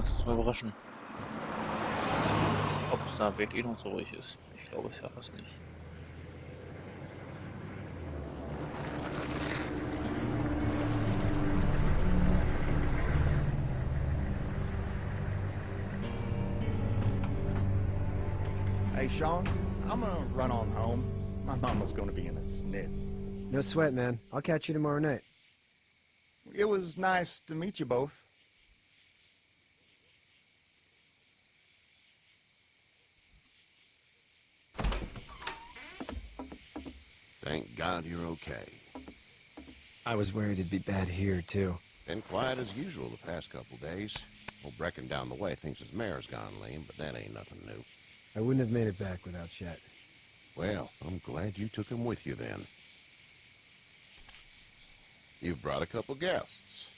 lass uns mal überraschen. Ob es da wirklich noch so ruhig ist. Ich glaube es ja fast nicht. Hey, Sean, I'm gonna run on home. My mama's gonna be in a snit. No sweat, man. I'll catch you tomorrow night. It was nice to meet you both. Thank God you're okay. I was worried it'd be bad here, too. Been quiet as usual the past couple days. Old Brecken down the way thinks his mare's gone lame, but that ain't nothing new. I wouldn't have made it back without Chet. Well, I'm glad you took him with you then. You've brought a couple guests.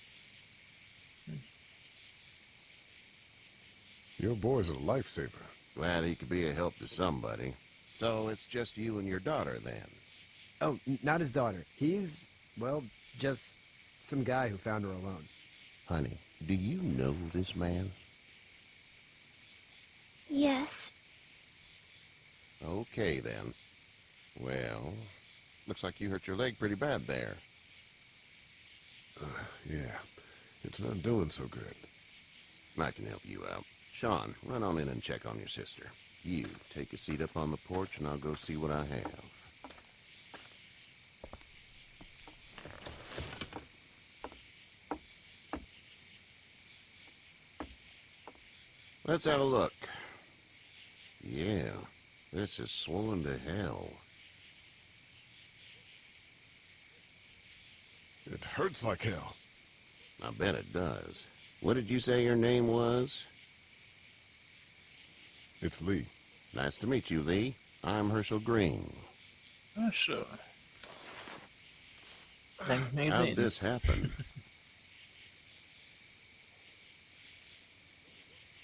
Your boy's a lifesaver. Glad he could be a help to somebody. So it's just you and your daughter then? Oh, not his daughter. He's, well, just some guy who found her alone. Honey, do you know this man? Yes. Okay, then. Well, looks like you hurt your leg pretty bad there. Yeah, it's not doing so good. I can help you out. Sean, run on in and check on your sister. You, take a seat up on the porch and I'll go see what I have. Let's have a look. Yeah, this is swollen to hell. It hurts like hell. I bet it does. What did you say your name was? It's Lee. Nice to meet you, Lee. I'm Hershel Green. Sure. Nicht mehr How'd gesehen. this happen?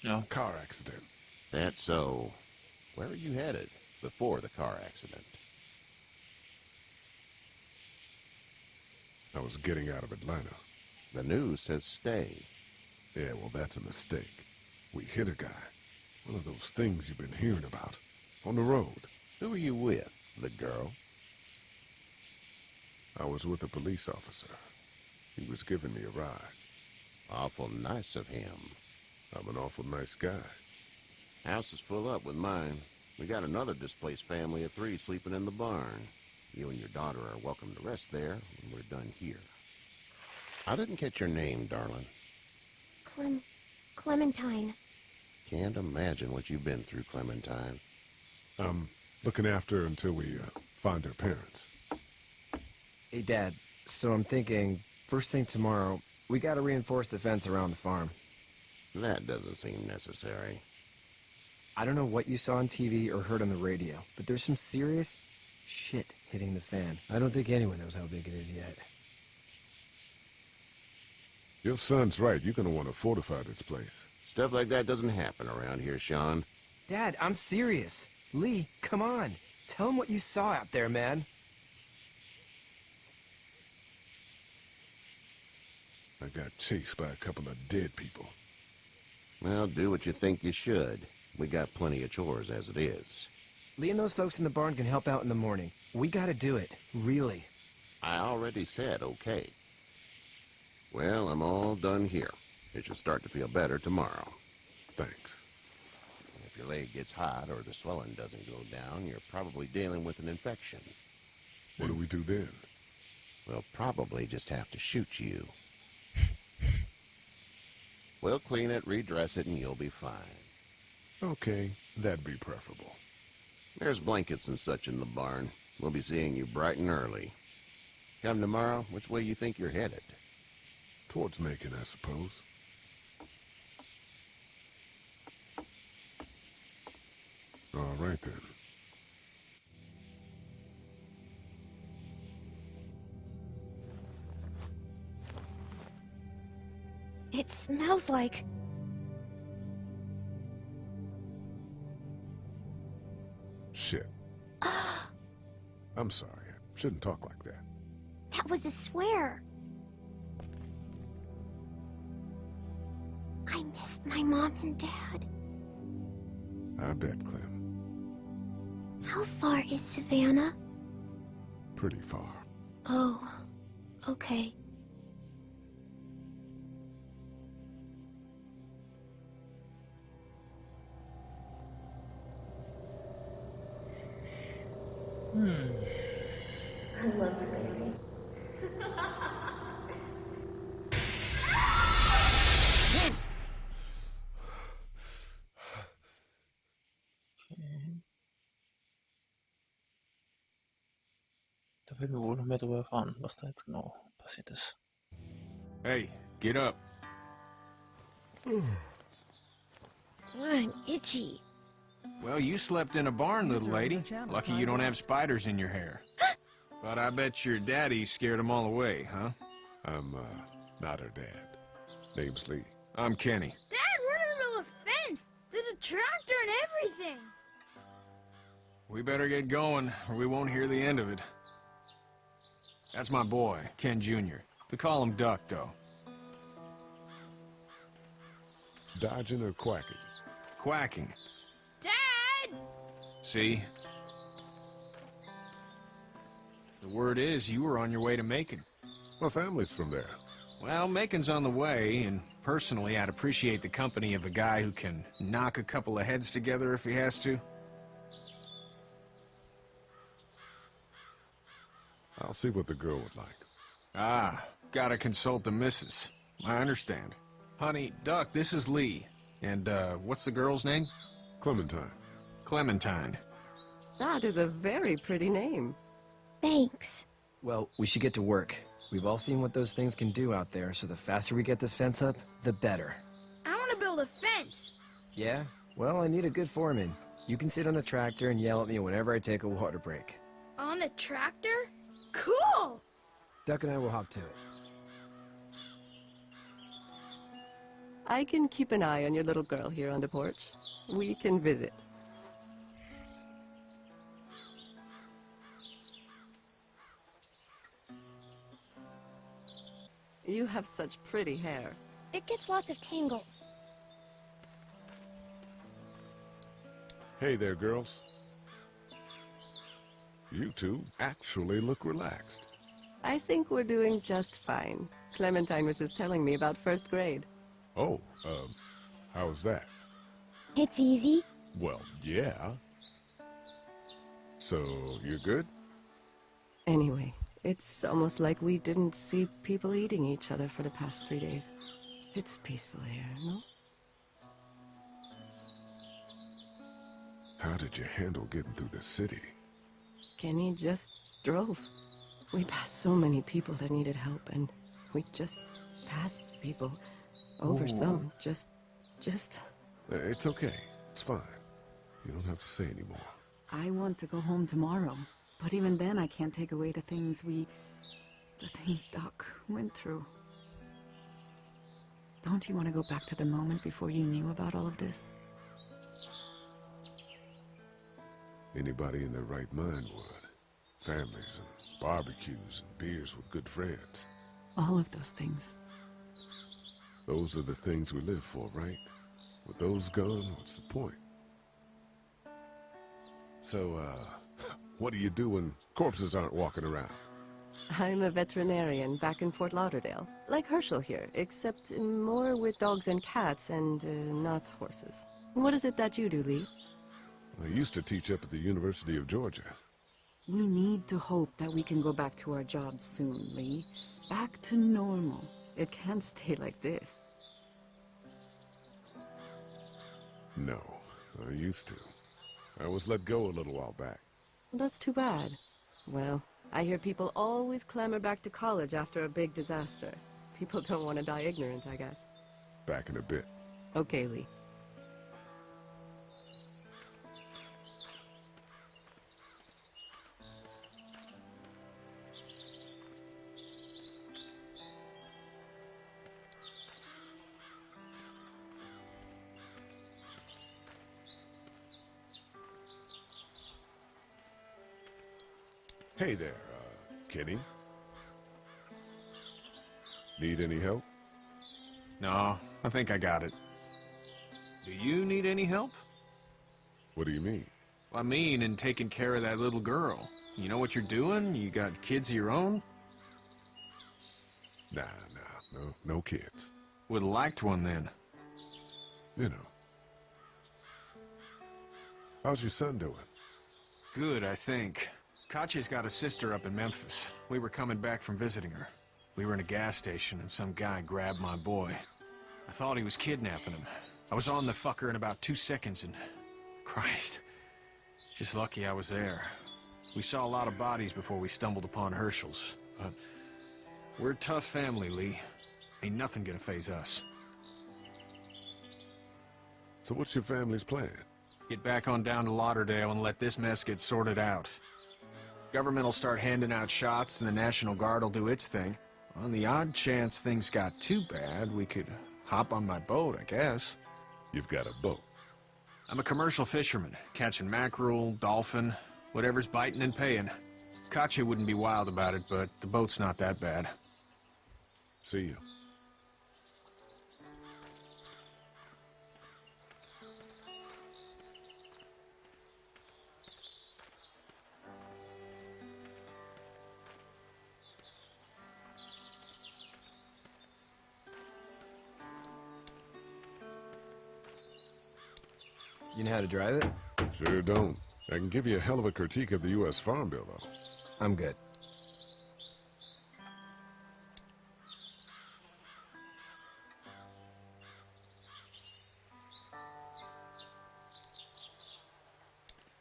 Ja. Car accident. That's so. Where are you headed before the car accident? I was getting out of Atlanta. The news says stay. Yeah, well, that's a mistake. We hit a guy. One of those things you've been hearing about. On the road. Who are you with? The girl? I was with a police officer. He was giving me a ride. Awful nice of him. I'm an awful nice guy. House is full up with mine. We got another displaced family of 3 sleeping in the barn. You and your daughter are welcome to rest there when we're done here. I didn't catch your name, darling. Clementine. Can't imagine what you've been through, Clementine. I'm looking after her until we find her parents. Hey, Dad, so I'm thinking, first thing tomorrow, we gotta reinforce the fence around the farm. That doesn't seem necessary. I don't know what you saw on TV or heard on the radio, but there's some serious shit hitting the fan. I don't think anyone knows how big it is yet. Your son's right. You're gonna want to fortify this place. Stuff like that doesn't happen around here, Sean. Dad, I'm serious. Lee, come on. Tell him what you saw out there, man. I got chased by a couple of dead people. Well, do what you think you should. We got plenty of chores as it is. Lee and those folks in the barn can help out in the morning. We gotta do it. Really. I already said okay. Well, I'm all done here. It should start to feel better tomorrow. Thanks. If your leg gets hot or the swelling doesn't go down, you're probably dealing with an infection. What do we do then? We'll probably just have to shoot you. We'll clean it, redress it, and you'll be fine. Okay, that'd be preferable. There's blankets and such in the barn. We'll be seeing you bright and early. Come tomorrow, which way you think you're headed? Towards Macon, I suppose. All right, then. It smells like... Shit. I'm sorry. I shouldn't talk like that. That was a swear. I miss That's my mom and dad. I bet, Clem. How far is Savannah? Pretty far. Oh, okay. I love you, baby. Da werden wir wohl noch mehr darüber erfahren, was da jetzt genau passiert ist. Hey, get up. I'm itchy. Well, you slept in a barn, little lady. Lucky you don't have spiders in your hair. But I bet your daddy scared them all away, huh? I'm, not her dad. Name's Lee. I'm Kenny. Dad, we're in the middle of a fence. There's a tractor and everything. We better get going, or we won't hear the end of it. That's my boy, Ken Jr. They call him Duck, though. Dodging or quacking? Quacking. Dad! See? The word is you were on your way to Macon. My family's from there. Well, Macon's on the way, and personally, I'd appreciate the company of a guy who can knock a couple of heads together if he has to. I'll see what the girl would like. Ah, gotta consult the missus. I understand. Honey, Duck, this is Lee. And, what's the girl's name? Clementine. Clementine. That is a very pretty name. Thanks. Well, we should get to work. We've all seen what those things can do out there, so the faster we get this fence up, the better. I want to build a fence. Yeah? Well, I need a good foreman. You can sit on the tractor and yell at me whenever I take a water break. On a tractor? Cool! Duck and I will hop to it. I can keep an eye on your little girl here on the porch. We can visit. You have such pretty hair. It gets lots of tangles. Hey there, girls. You two actually look relaxed. I think we're doing just fine. Clementine was just telling me about first grade. Oh, how was that? It's easy. Well, yeah. So, you're good? Anyway, it's almost like we didn't see people eating each other for the past 3 days. It's peaceful here, no? How did you handle getting through the city? Kenny just drove. We passed so many people that needed help, and we just passed people. Over some, just... It's okay. It's fine. You don't have to say anymore. I want to go home tomorrow, but even then I can't take away the things Doc went through. Don't you want to go back to the moment before you knew about all of this? Anybody in their right mind would. Families and barbecues and beers with good friends. All of those things. Those are the things we live for, right? With those gone, what's the point? So, what do you do when corpses aren't walking around? I'm a veterinarian back in Fort Lauderdale. Like Hershel here, except more with dogs and cats and not horses. What is it that you do, Lee? I used to teach up at the University of Georgia. We need to hope that we can go back to our jobs soon, Lee. Back to normal. It can't stay like this. No, I used to. I was let go a little while back. That's too bad. Well, I hear people always clamor back to college after a big disaster. People don't want to die ignorant, I guess. Back in a bit. Okay, Lee. Hey there, Kenny. Need any help? No, I think I got it. Do you need any help? What do you mean? I mean, in taking care of that little girl. You know what you're doing? You got kids of your own? Nah, no kids. Would've liked one then. You know. How's your son doing? Good, I think. Katya's got a sister up in Memphis. We were coming back from visiting her. We were in a gas station and some guy grabbed my boy. I thought he was kidnapping him. I was on the fucker in about 2 seconds and... Christ. Just lucky I was there. We saw a lot of bodies before we stumbled upon Hershel's. But we're a tough family, Lee. Ain't nothing gonna faze us. So what's your family's plan? Get back on down to Lauderdale and let this mess get sorted out. Government will start handing out shots and the National Guard will do its thing. On the odd chance things got too bad, we could hop on my boat, I guess. You've got a boat. I'm a commercial fisherman, catching mackerel, dolphin, whatever's biting and paying. Katya wouldn't be wild about it, but the boat's not that bad. See you. You know how to drive it? Sure don't. I can give you a hell of a critique of the U.S. Farm Bill, though. I'm good.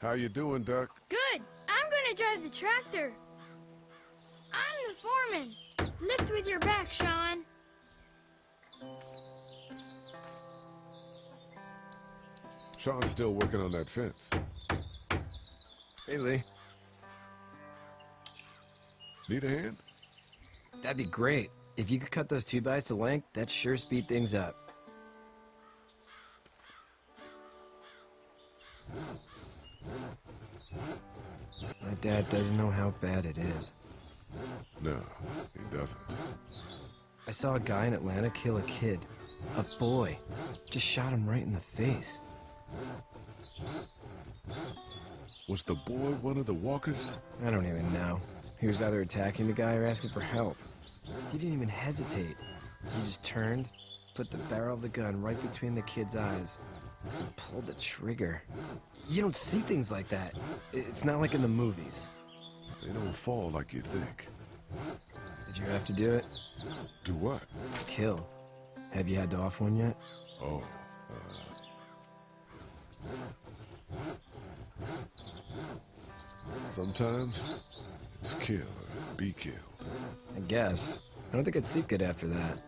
How you doing, Duck? Good. I'm gonna drive the tractor. I'm the foreman. Lift with your back, Sean. Sean's still working on that fence. Hey, Lee. Need a hand? That'd be great. If you could cut those 2x to length, that'd sure speed things up. My dad doesn't know how bad it is. No, he doesn't. I saw a guy in Atlanta kill a kid. A boy. Just shot him right in the face. Was the boy one of the walkers? I don't even know. He was either attacking the guy or asking for help. He didn't even hesitate. He just turned, put the barrel of the gun right between the kid's eyes, and pulled the trigger. You don't see things like that. It's not like in the movies. They don't fall like you think. Did you have to do it? Do what? Kill. Have you had to off one yet? Oh, sometimes it's kill or be killed. I guess. I don't think I'd sleep good after that.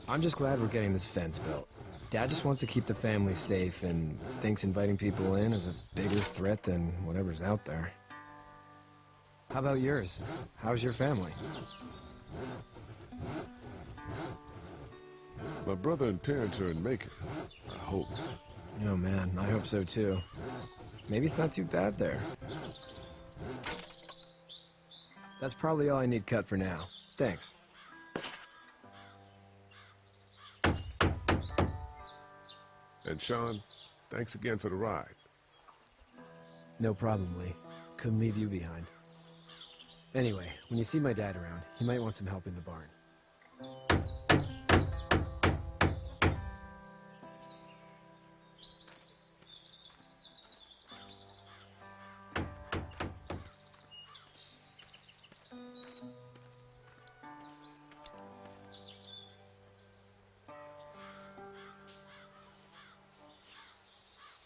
I'm just glad we're getting this fence built. Dad just wants to keep the family safe and thinks inviting people in is a bigger threat than whatever's out there. How about yours? How's your family? My brother and parents are in Macon. I hope. Oh man, I hope so too. Maybe it's not too bad there. That's probably all I need cut for now. Thanks. And Sean, thanks again for the ride. No problem, Lee. Couldn't leave you behind. Anyway, when you see my dad around, he might want some help in the barn.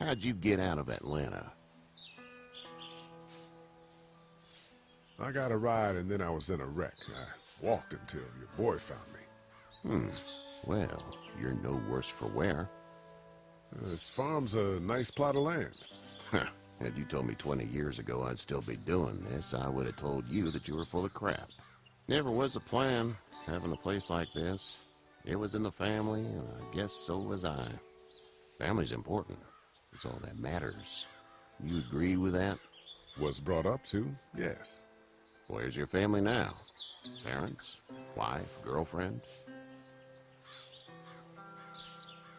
How'd you get out of Atlanta? I got a ride and then I was in a wreck. I walked until your boy found me. Well, you're no worse for wear. This farm's a nice plot of land. Had you told me 20 years ago I'd still be doing this, I would have told you that you were full of crap. Never was a plan, having a place like this. It was in the family, and I guess so was I. Family's important. It's all that matters. You agree with that? Was brought up to, yes. Where's your family now? Parents? Wife? Girlfriend?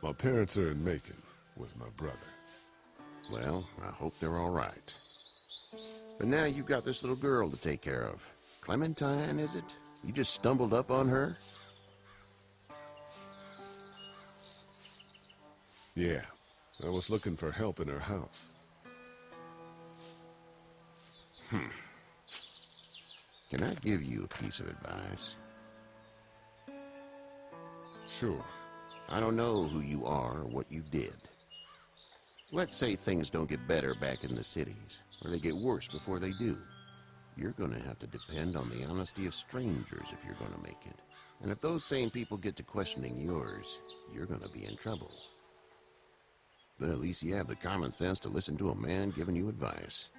My parents are in Macon, was my brother. Well, I hope they're all right. But now you've got this little girl to take care of. Clementine, is it? You just stumbled up on her? Yeah, I was looking for help in her house. Can I give you a piece of advice? Sure. I don't know who you are or what you did. Let's say things don't get better back in the cities, or they get worse before they do. You're gonna have to depend on the honesty of strangers if you're gonna make it. And if those same people get to questioning yours, you're gonna be in trouble. But at least you have the common sense to listen to a man giving you advice.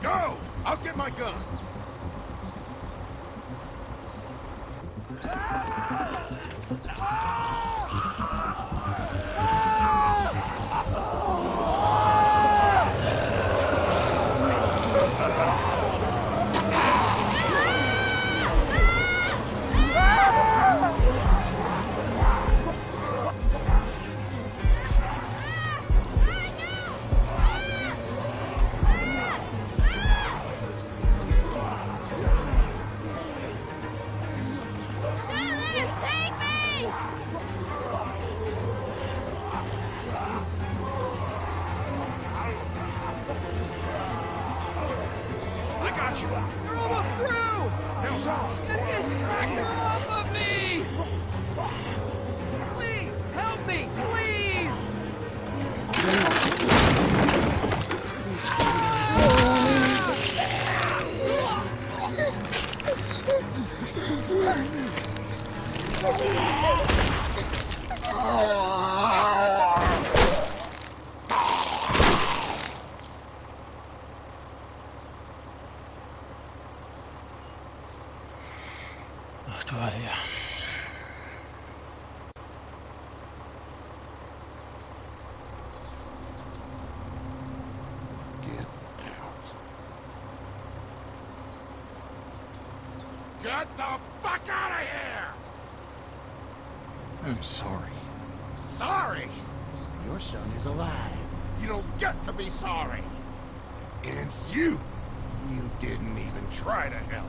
Go! I'll get my gun. Ach du Heilige. Get out. Get the fuck out of here! I'm sorry. Sorry? Your son is alive. You don't get to be sorry. And you didn't even try to help.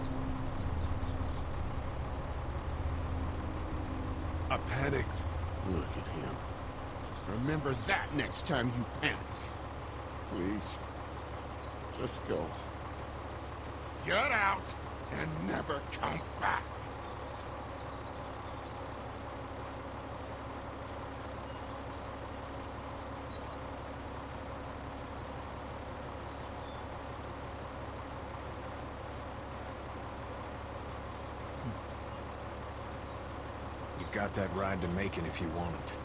I panicked. Look at him. Remember that next time you panic. Please. Just go. Get out and never come back. You've got that ride to Macon if you want it.